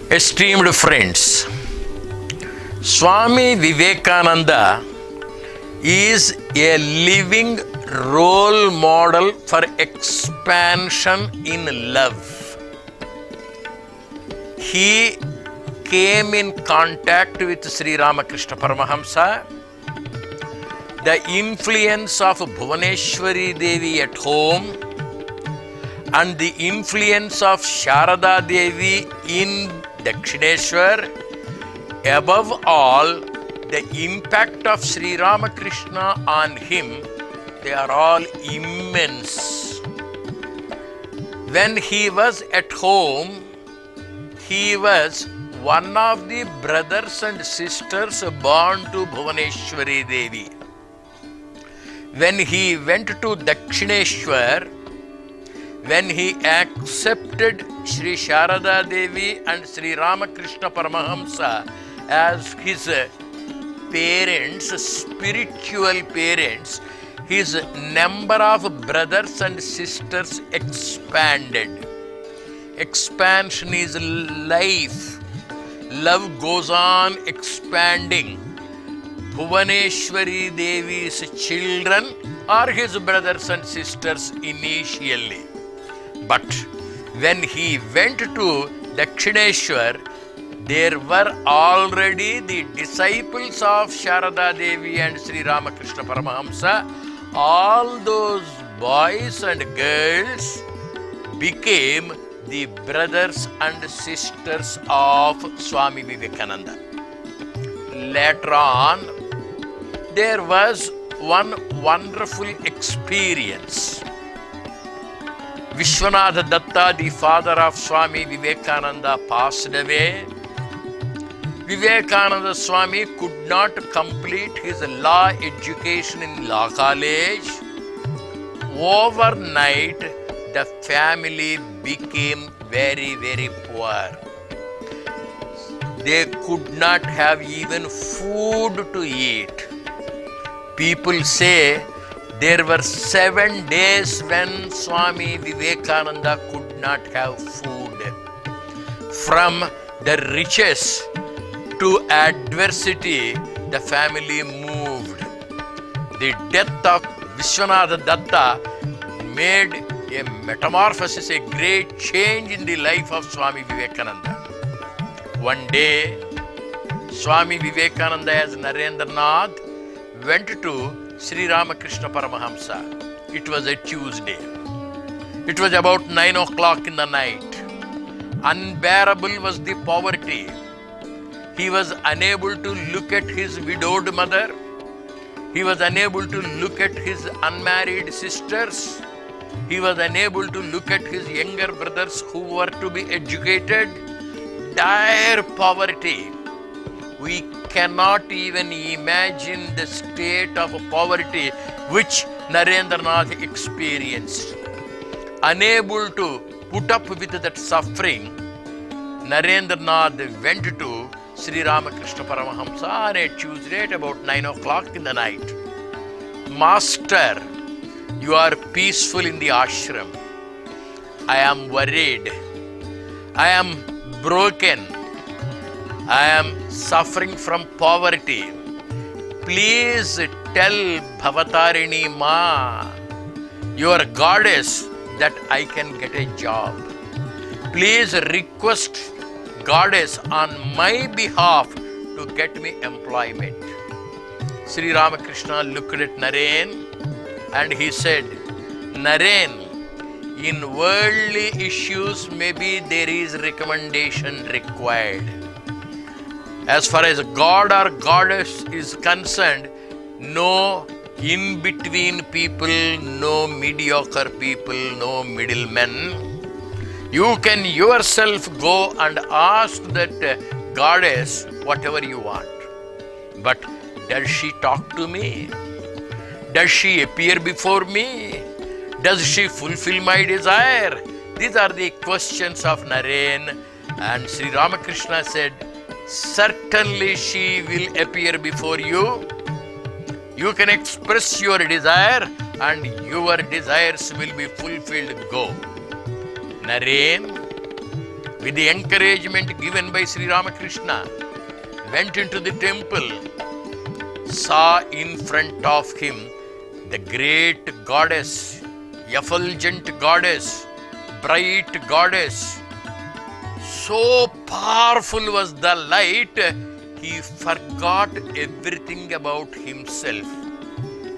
Esteemed friends, Swami Vivekananda is a living role model for expansion in love. He came in contact with Sri Ramakrishna Paramahamsa. The influence of Bhuvaneshwari Devi at home and the influence of Sharada Devi in Dakshineshwar, above all, the impact of Sri Ramakrishna on him, they are all immense. When he was at home, he was one of the brothers and sisters born to Bhuvaneshwari Devi. When he went to Dakshineshwar, when he accepted Sri Sharada Devi and Sri Ramakrishna Paramahamsa as his parents, spiritual parents, his number of brothers and sisters expanded. Expansion is life. Love goes on expanding. Bhuvaneshwari Devi's children are his brothers and sisters initially. But when he went to Dakshineshwar, there were already the disciples of Sharada Devi and Sri Ramakrishna Paramahamsa. All those boys and girls became the brothers and sisters of Swami Vivekananda. Later on, there was one wonderful experience. Vishwanatha Datta, the father of Swami Vivekananda, passed away. Vivekananda Swami could not complete his law education in law college. Overnight, the family became very, very poor. They could not have even food to eat. People say there were 7 days when Swami Vivekananda could not have food. From the riches to adversity, the family moved. The death of Vishwanatha Datta made a metamorphosis, a great change in the life of Swami Vivekananda. One day, Swami Vivekananda as Narendranath went to Sri Ramakrishna Paramahamsa. It was a Tuesday. It was about 9 o'clock in the night. Unbearable was the poverty. He was unable to look at his widowed mother. He was unable to look at his unmarried sisters. He was unable to look at his younger brothers who were to be educated. Dire poverty. We cannot even imagine the state of poverty which Narendranath experienced. Unable to put up with that suffering, Narendranath went to Sri Ramakrishna Paramahamsa on a Tuesday at about 9 o'clock in the night. Master, you are peaceful in the ashram. I am worried. I am broken. I am suffering from poverty. Please tell Bhavatarini Ma, your goddess, that I can get a job. Please request goddess on my behalf to get me employment. Sri Ramakrishna looked at Naren and he said, Naren, in worldly issues maybe there is recommendation required. As far as God or goddess is concerned, no in-between people, no mediocre people, no middlemen. You can yourself go and ask that goddess whatever you want. But does she talk to me? Does she appear before me? Does she fulfill my desire? These are the questions of Naren. And Sri Ramakrishna said, certainly she will appear before you. You can express your desire and your desires will be fulfilled. Go. Naren, with the encouragement given by Sri Ramakrishna, went into the temple, saw in front of him the great goddess, effulgent goddess, bright goddess. So powerful was the light, he forgot everything about himself.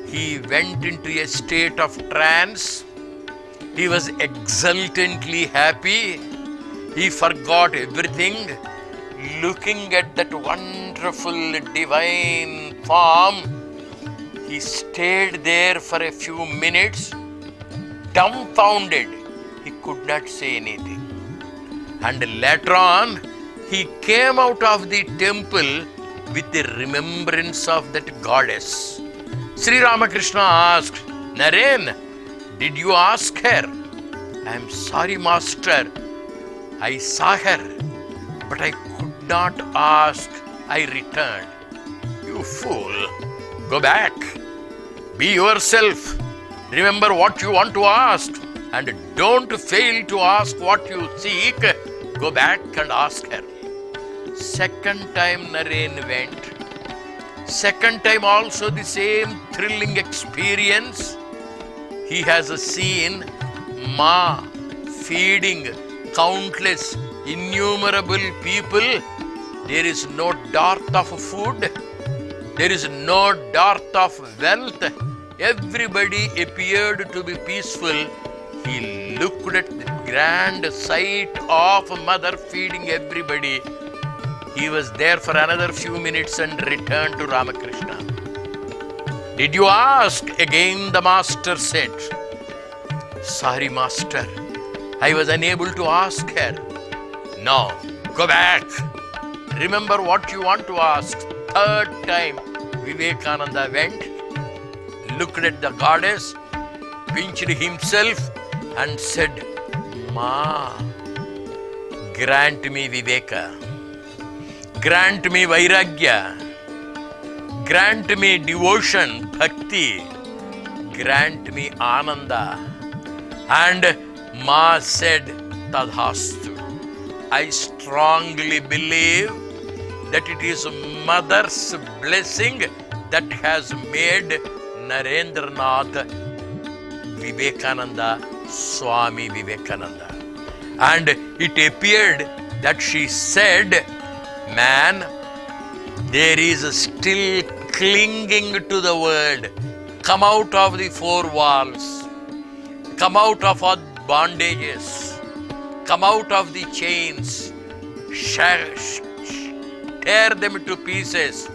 He went into a state of trance. He was exultantly happy. He forgot everything, looking at that wonderful divine form. He stayed there for a few minutes, dumbfounded. He could not say anything. And later on, he came out of the temple with the remembrance of that goddess. Sri Ramakrishna asked, Naren, did you ask her? I am sorry, master. I saw her, but I could not ask. I returned. You fool. Go back. Be yourself. Remember what you want to ask. And don't fail to ask what you seek. Go back and ask her. Second time Naren went. Second time also the same thrilling experience. He has seen Ma feeding countless, innumerable people. There is no dearth of food. There is no dearth of wealth. Everybody appeared to be peaceful. He looked at the grand sight of Mother feeding everybody. He was there for another few minutes and returned to Ramakrishna. Did you ask? Again the master said. Sorry, master. I was unable to ask her. No, go back. Remember what you want to ask. Third time, Vivekananda went, looked at the goddess, pinched himself and said, Ma, grant me Viveka. Grant me Vairagya. Grant me devotion, Bhakti. Grant me Ananda. And Ma said, Tadhastu. I strongly believe that it is Mother's blessing that has made Narendranath Vivekananda Swami Vivekananda. And it appeared that she said, man, there is still clinging to the word. Come out of the four walls. Come out of our bondages. Come out of the chains. Tear them to pieces.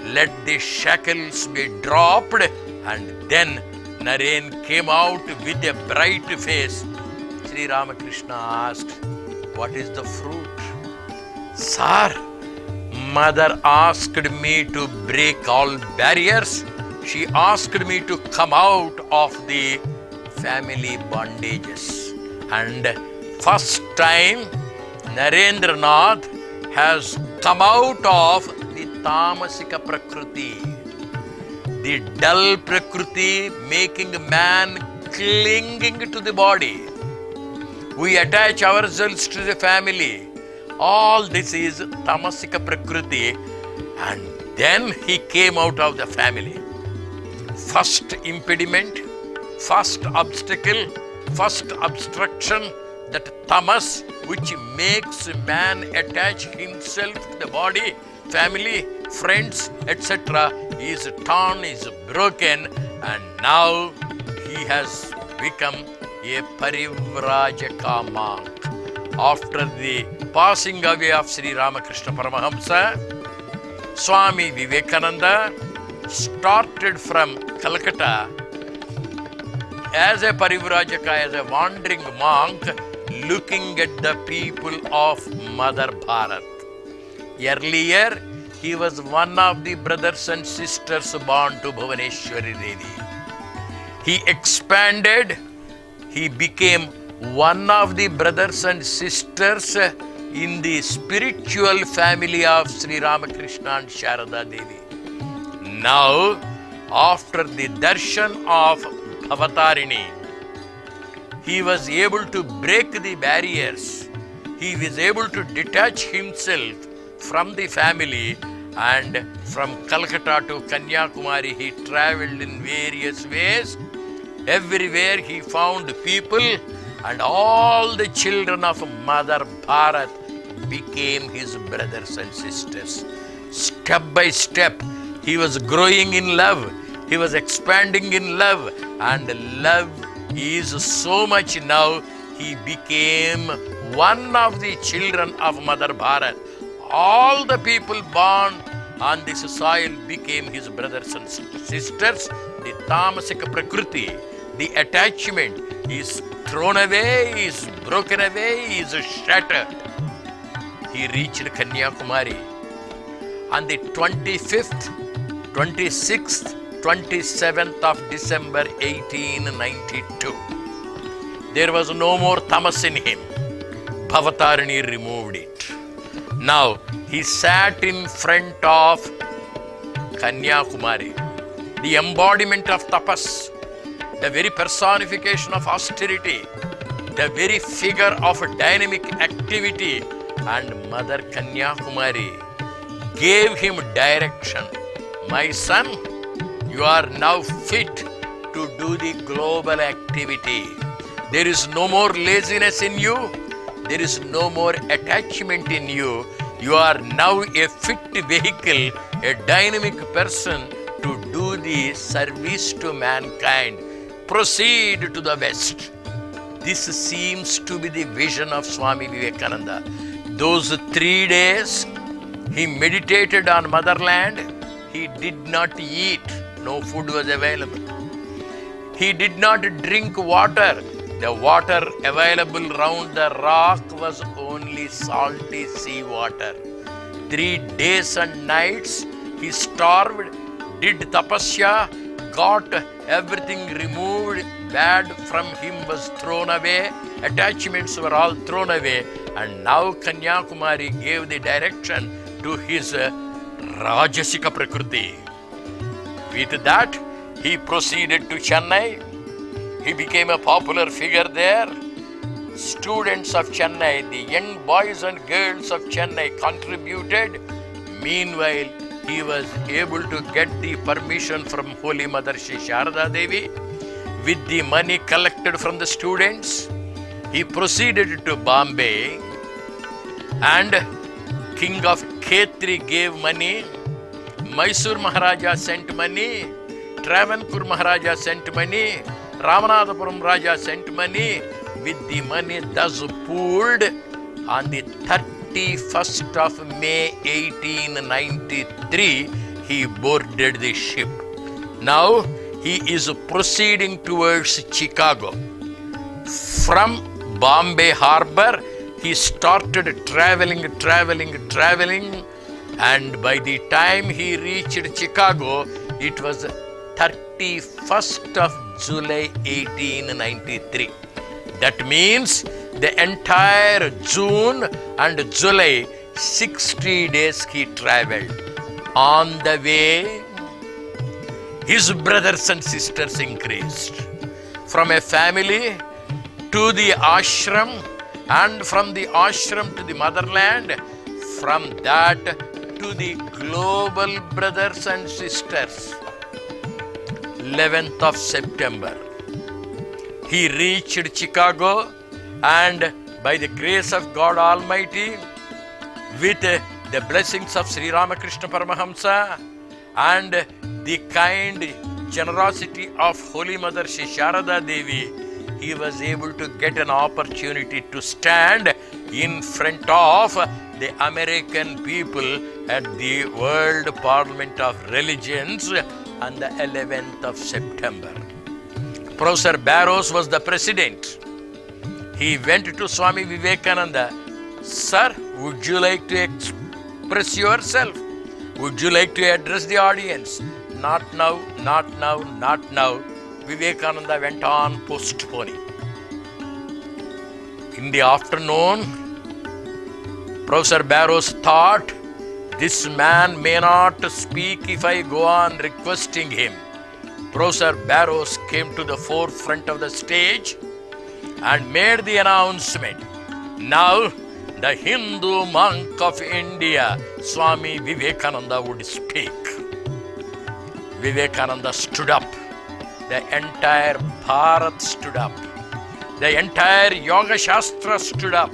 Let the shackles be dropped. And then Naren came out with a bright face. Sri Ramakrishna asked, what is the fruit? Sir, Mother asked me to break all barriers. She asked me to come out of the family bondages. And first time Narendranath has come out of the tamasika prakriti, the dull prakriti making man clinging to the body. We attach ourselves to the family. All this is tamasika prakriti, and then he came out of the family. First impediment, first obstacle, first obstruction, that tamas which makes man attach himself to the body, family, friends, etc. is torn, is broken, and now he has become a parivrajaka monk. After the passing away of Sri Ramakrishna Paramahamsa, Swami Vivekananda started from Calcutta as a parivrajaka, as a wandering monk, looking at the people of Mother Bharat. Earlier, he was one of the brothers and sisters born to Bhuvaneshwari Devi. He expanded, he became one of the brothers and sisters in the spiritual family of Sri Ramakrishna and Sharada Devi. Now, after the darshan of Bhavatarini, he was able to break the barriers. he was able to detach himself from the family, and from Calcutta to Kanyakumari he travelled in various ways. Everywhere he found people, and all the children of Mother Bharat became his brothers and sisters. Step by step, he was growing in love. He was expanding in love, and love is so much now. He became one of the children of Mother Bharat. All the people born on this soil became his brothers and sisters. The tamasika prakriti, the attachment is thrown away, is broken away, is shattered. He reached Kanyakumari on the 25th, 26th, 27th of December 1892. There was no more tamas in him. Bhavatarani removed it. Now he sat in front of Kanyakumari, the embodiment of tapas, the very personification of austerity, the very figure of dynamic activity, and Mother Kanyakumari gave him direction. My son, you are now fit to do the global activity. There is no more laziness in you. There is no more attachment in you. You are now a fit vehicle, a dynamic person to do the service to mankind. Proceed to the West. This seems to be the vision of Swami Vivekananda. Those 3 days, he meditated on motherland. He did not eat. No food was available. He did not drink water. The water available round the rock was only salty sea water. 3 days and nights he starved, did tapasya, got everything removed, bad from him was thrown away, attachments were all thrown away, and now Kanyakumari gave the direction to his Rajasika Prakriti. With that, he proceeded to Chennai. He became a popular figure there. Students of Chennai, the young boys and girls of Chennai contributed. Meanwhile, he was able to get the permission from Holy Mother Shri Sharada Devi. With the money collected from the students, he proceeded to Bombay, and King of Khetri gave money, Mysore Maharaja sent money, Travancore Maharaja sent money, Ramanathapuram Raja sent money. With the money thus pooled, on the 31st of May 1893, he boarded the ship. Now he is proceeding towards Chicago. From Bombay Harbor, he started traveling, and by the time he reached Chicago, it was 31st of July 1893. That means the entire June and July, 60 days he traveled. On the way, his brothers and sisters increased. From a family to the ashram, and from the ashram to the motherland, from that to the global brothers and sisters. 11th of September, he reached Chicago, and by the grace of God Almighty, with the blessings of Sri Ramakrishna Paramahamsa and the kind generosity of Holy Mother Shri Sharada Devi, he was able to get an opportunity to stand in front of the American people at the World Parliament of Religions on the 11th of September. Professor Barrows was the president. He went to Swami Vivekananda. Sir, would you like to express yourself? Would you like to address the audience? Not now, not now, not now. Vivekananda went on postponing. In the afternoon, Professor Barrows thought, this man may not speak if I go on requesting him. Professor Barrows came to the forefront of the stage and made the announcement. Now, the Hindu monk of India, Swami Vivekananda, would speak. Vivekananda stood up. The entire Bharat stood up. The entire Yoga Shastra stood up.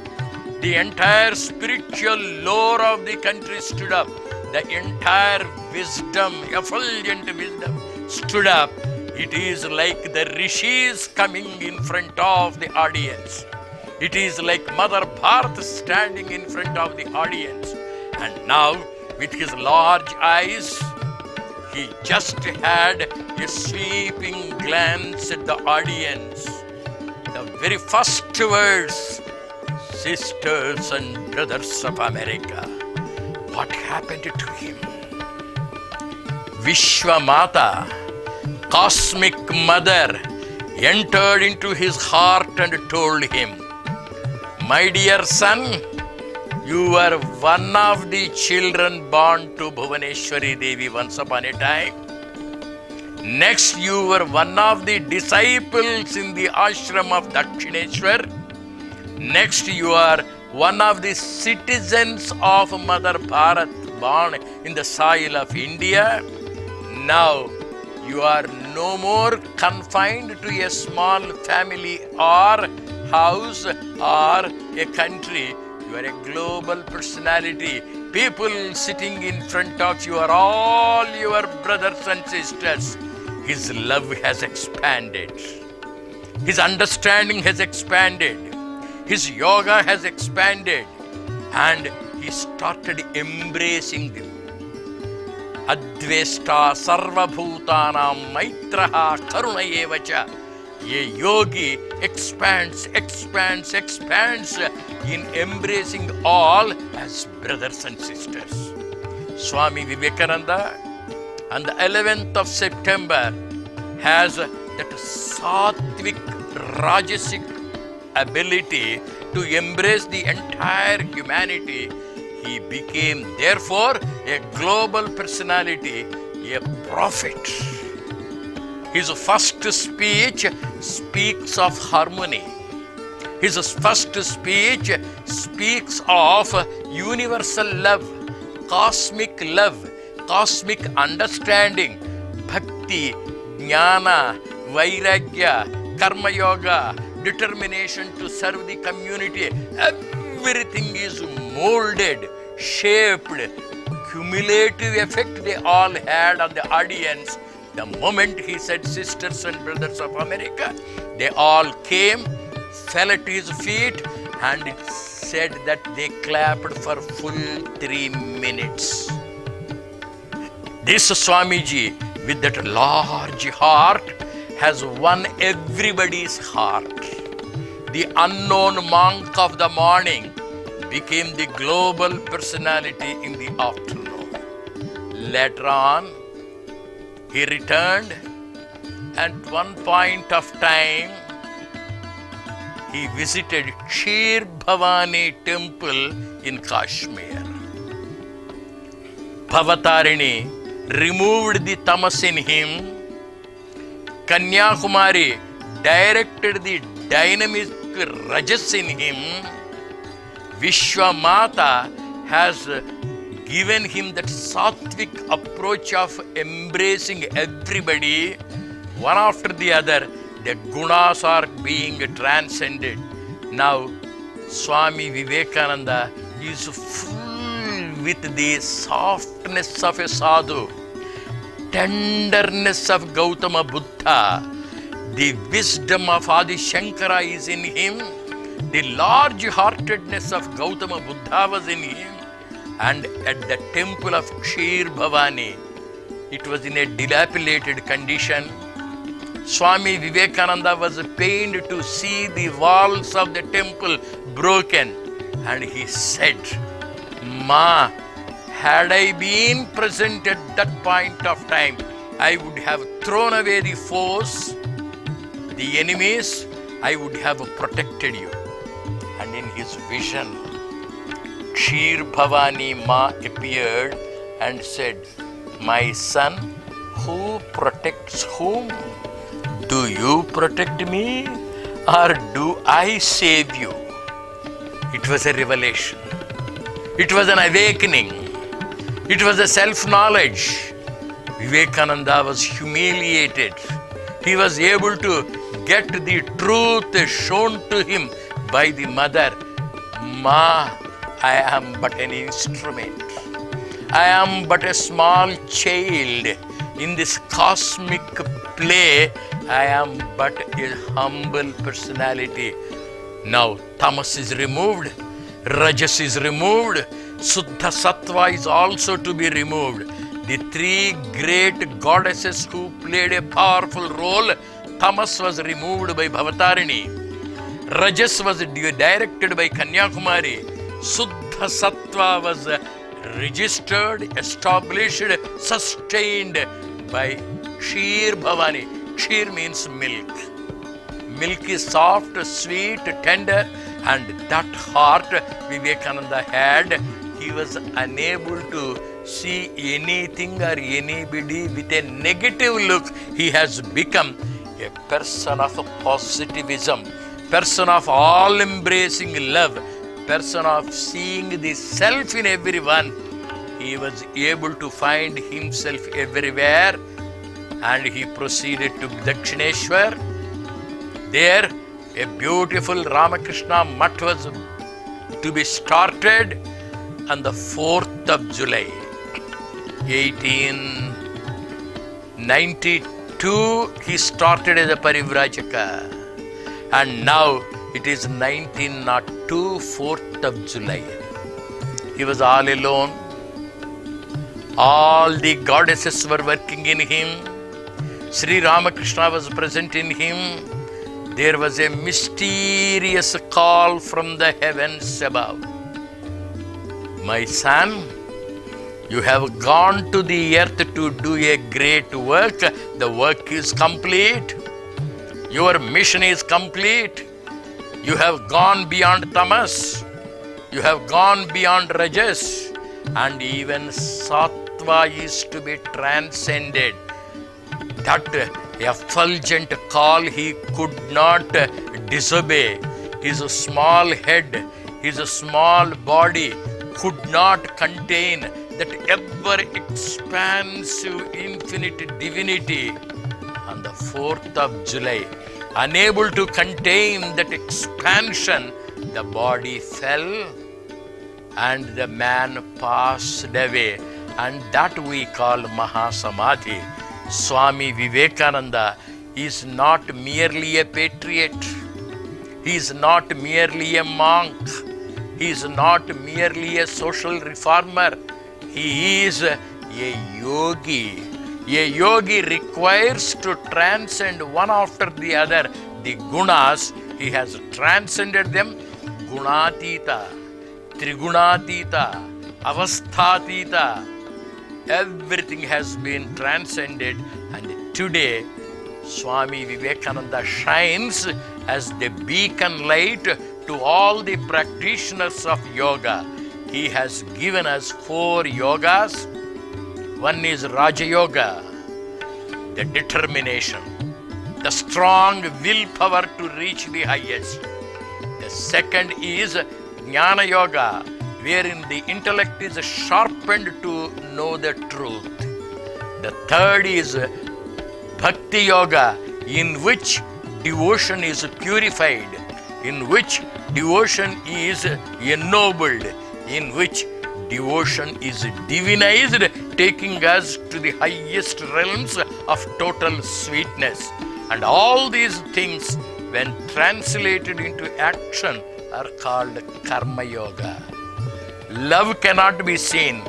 The entire spiritual lore of the country stood up. The entire wisdom, effulgent wisdom, stood up. It is like the rishis coming in front of the audience. It is like Mother Bharat standing in front of the audience. And now, with his large eyes, he just had a sweeping glance at the audience. The very first words, sisters and brothers of America. What happened to him? Vishwamata, cosmic mother, entered into his heart and told him, my dear son, you are one of the children born to Bhuvaneshwari Devi once upon a time. Next, you were one of the disciples in the ashram of Dakshineshwar. Next, you are one of the citizens of Mother Bharat, born in the soil of India. Now, you are no more confined to a small family or house or a country. You are a global personality. People sitting in front of you are all your brothers and sisters. His love has expanded. His understanding has expanded. His yoga has expanded. And he started embracing them. Advesta sarvabhutanam maitraha karunayevacha. A yogi expands in embracing all as brothers and sisters. Swami Vivekananda on the 11th of September has that sattvic, rajasic ability to embrace the entire humanity. He became therefore a global personality, a prophet. His first speech speaks of harmony. His first speech speaks of universal love, cosmic understanding, bhakti, jnana, vairagya, karma yoga, determination to serve the community. Everything is molded, shaped, cumulative effect they all had on the audience. The moment he said sisters and brothers of America, they all came, fell at his feet, and it said that they clapped for full 3 minutes. This Swamiji, with that large heart, has won everybody's heart. The unknown monk of the morning became the global personality in the afternoon. Later on, he returned. At one point of time, he visited Kshir Bhavani temple in Kashmir. Bhavatarini removed the tamas in him. Kanyakumari directed the dynamic rajas in him. Vishwamata has given him that sattvic approach of embracing everybody, one after the other. The gunas are being transcended. Now, Swami Vivekananda is full with the softness of a sadhu, tenderness of Gautama Buddha. The wisdom of Adi Shankara is in him. The large-heartedness of Gautama Buddha was in him. And at the temple of Kshir Bhavani, it was in a dilapidated condition. Swami Vivekananda was pained to see the walls of the temple broken. And he said, Ma, had I been present at that point of time, I would have thrown away the foes, the enemies, I would have protected you. And in his vision, Kshir Bhavani Ma appeared and said, my son, who protects whom? Do you protect me or do I save you? It was a revelation. It was an awakening. It was a self-knowledge. Vivekananda was humiliated. He was able to get the truth shown to him by the mother. Ma, I am but an instrument. I am but a small child. In this cosmic play, I am but a humble personality. Now, tamas is removed, rajas is removed, Suddha Sattva is also to be removed. The three great goddesses who played a powerful role, tamas was removed by Bhavatarini, rajas was directed by Kanyakumari, Suddha Sattva was registered, established, sustained by Kshir Bhavani. Kshir means milk. Milk is soft, sweet, tender, and that heart Vivekananda had. He was unable to see anything or anybody with a negative look. He has become a person of positivism, person of all-embracing love, person of seeing the self in everyone. He was able to find himself everywhere, and he proceeded to Dakshineshwar. There, a beautiful Ramakrishna Mutt was to be started on the 4th of July, 1892. He started as a Parivrajaka, and now it is 1902, 4th of July. He was all alone. All the goddesses were working in him. Sri Ramakrishna was present in him. There was a mysterious call from the heavens above. My son, you have gone to the earth to do a great work. The work is complete. Your mission is complete. You have gone beyond tamas. You have gone beyond rajas. And even sattva is to be transcended. That effulgent call he could not disobey. His small head, his small body could not contain that ever expansive infinite divinity. On the 4th of July, unable to contain that expansion, the body fell and the man passed away, and that we call Mahasamadhi. Swami Vivekananda is not merely a patriot. He is not merely a monk. He is not merely a social reformer. He is a yogi. A yogi requires to transcend one after the other the gunas. He has transcended them. Gunatita, Trigunatita, Avasthatita. Everything has been transcended, and today Swami Vivekananda shines as the beacon light to all the practitioners of yoga. He has given us 4 yogas. One is Raja Yoga, the determination, the strong willpower to reach the highest. The second is Jnana Yoga, wherein the intellect is sharpened to know the truth. The third is Bhakti Yoga, in which devotion is purified, in which devotion is ennobled, in which devotion is divinized, taking us to the highest realms of total sweetness. And all these things, when translated into action, are called Karma Yoga. Love cannot be seen.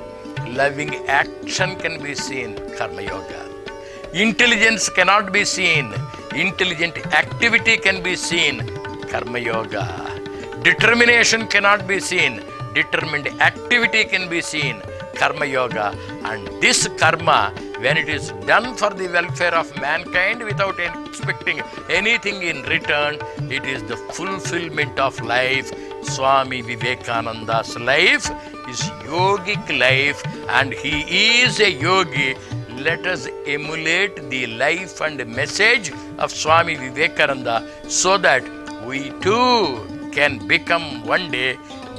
Loving action can be seen, Karma Yoga. Intelligence cannot be seen. Intelligent activity can be seen, Karma Yoga. Determination cannot be seen. Determined activity can be seen, Karma Yoga. And this karma, when it is done for the welfare of mankind without expecting anything in return, it is the fulfillment of life. Swami Vivekananda's life is yogic life, and he is a yogi. Let us emulate the life and message of Swami Vivekananda so that we too can become one day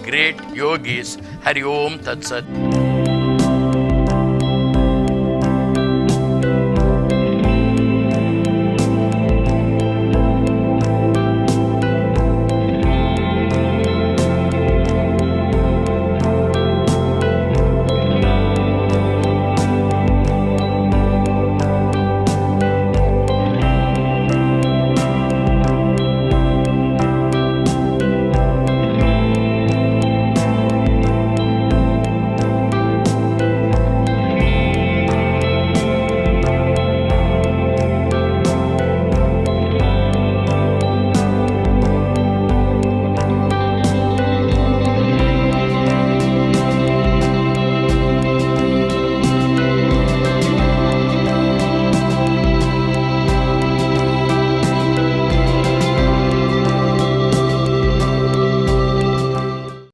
great yogis. Hari Om Tat Sat.